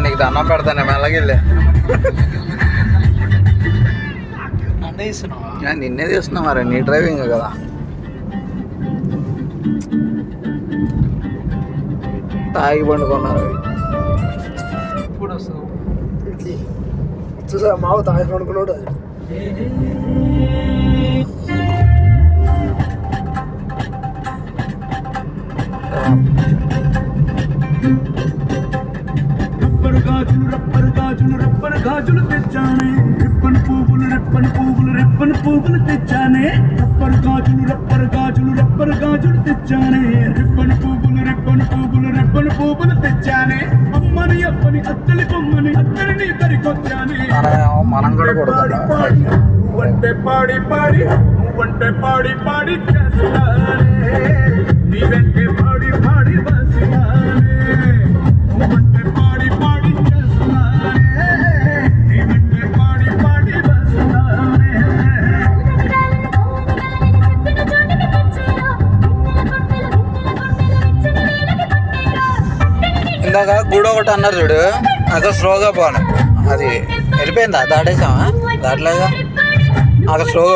నీకు దండం పెడతాను మెల్లగిల్లే. నిన్నే తీస్తున్నా మరి, నీ డ్రైవింగ్ కదా. తాగి పండుకున్నారు. చూసా మావ తాగి పండుకున్నాడు. రబ్బరు గాజులు తెచ్చానే, రిబ్బన్ పువ్వులు తెచ్చానే. రబ్బరు గాజులు తెచ్చానే, రిబ్బన్ పువ్వులు తెచ్చానే. అమ్మని అప్పని అత్తలి బొమ్మని అత్తని తరికొచ్చానే. మనం కూడా నువ్వంటే పాడి పాడి చేస్తానే, నీ వెంటే పాడి వస్తానే. నువ్వంటే పాడి చేస్తానే, నీ వెంటే పాడి వస్తానే. ఇందాక గుడి ఒకటి అన్నారు చూడు, అక్కడ స్లోగా పోను. అది వెళ్ళిపోయిందా? దాటేసామా? దాటలేదా? అక్కడ స్లోగా